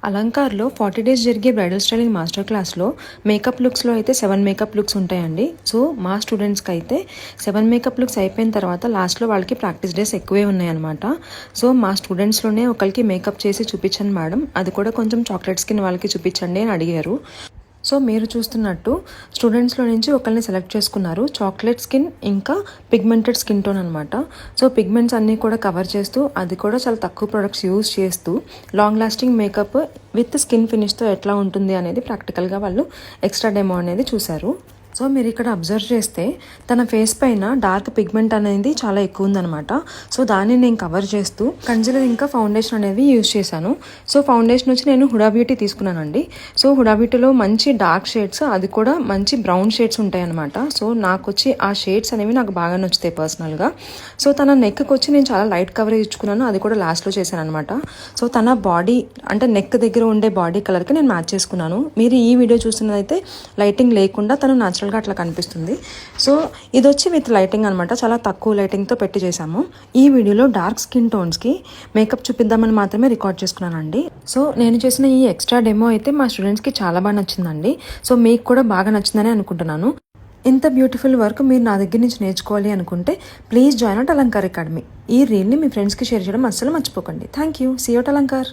అలంకార్లో 40 days జరిగే bridal styling master క్లాస్లో makeup లుక్స్లో అయితే 7 మేకప్ లుక్స్ ఉంటాయండి. సో మా స్టూడెంట్స్కి అయితే 7 మేకప్ లుక్స్ అయిపోయిన తర్వాత లాస్ట్లో వాళ్ళకి ప్రాక్టీస్ డేస్ ఎక్కువే ఉన్నాయన్నమాట. సో మా స్టూడెంట్స్లోనే ఒకరికి మేకప్ చేసి చూపించండి మేడం, అది కూడా కొంచెం చాక్లెట్ స్కిన్ వాళ్ళకి చూపించండి అని అడిగారు. సో మీరు చూస్తున్నట్టు స్టూడెంట్స్లో నుంచి ఒకరిని సెలెక్ట్ చేసుకున్నారు. చాక్లెట్ స్కిన్ ఇంకా పిగ్మెంటెడ్ స్కిన్ టోన్ అనమాట. సో పిగ్మెంట్స్ అన్నీ కూడా కవర్ చేస్తూ, అది కూడా చాలా తక్కువ ప్రొడక్ట్స్ యూజ్ చేస్తూ long lasting makeup with skin ఫినిష్తో ఎట్లా ఉంటుంది అనేది ప్రాక్టికల్గా వాళ్ళు ఎక్స్ట్రా డెమో అనేది చూశారు. సో మీరు ఇక్కడ అబ్జర్వ్ చేస్తే తన ఫేస్ పైన డార్క్ పిగ్మెంట్ అనేది చాలా ఎక్కువ ఉందనమాట. సో దాన్ని నేను కవర్ చేస్తూ కన్సిలర్ ఇంకా ఫౌండేషన్ అనేవి యూజ్ చేశాను. సో ఫౌండేషన్ వచ్చి నేను హుడా బ్యూటీ తీసుకున్నానండి. సో హుడా బ్యూటీలో మంచి డార్క్ షేడ్స్, అది కూడా మంచి బ్రౌన్ షేడ్స్ ఉంటాయన్నమాట. సో నాకు వచ్చి ఆ షేడ్స్ అనేవి నాకు బాగా నచ్చుతాయి పర్సనల్గా. సో తన నెక్కి వచ్చి నేను చాలా లైట్ కవరేజ్ ఇచ్చుకున్నాను, అది కూడా లాస్ట్లో చేశాను అనమాట. సో తన బాడీ అంటే నెక్ దగ్గర ఉండే బాడీ కలర్కి నేను మ్యాచ్ చేసుకున్నాను. మీరు ఈ వీడియో చూస్తున్నదైతే లైటింగ్ లేకుండా తను న్యాచురల్గా అట్లా కనిపిస్తుంది. సో ఇది వచ్చి విత్ లైటింగ్ అనమాట, చాలా తక్కువ లైటింగ్తో పెట్టి చేశాము. ఈ వీడియోలో డార్క్ స్కిన్ టోన్స్కి మేకప్ చూపిద్దామని మాత్రమే రికార్డ్ చేసుకున్నానండి. సో నేను చేసిన ఈ ఎక్స్ట్రా డెమో అయితే మా స్టూడెంట్స్కి చాలా బాగా నచ్చిందండి. సో మీకు కూడా బాగా నచ్చిందని అనుకుంటున్నాను. ఇంత బ్యూటిఫుల్ వర్క్ మీరు నా దగ్గర నుంచి నేర్చుకోవాలి అనుకుంటే please join our Alankar Academy. ఈ రీల్ని మీ ఫ్రెండ్స్కి షేర్ చేయడం అస్సలు మర్చిపోకండి. Thank you. సీ అవుట్ అలంకార్.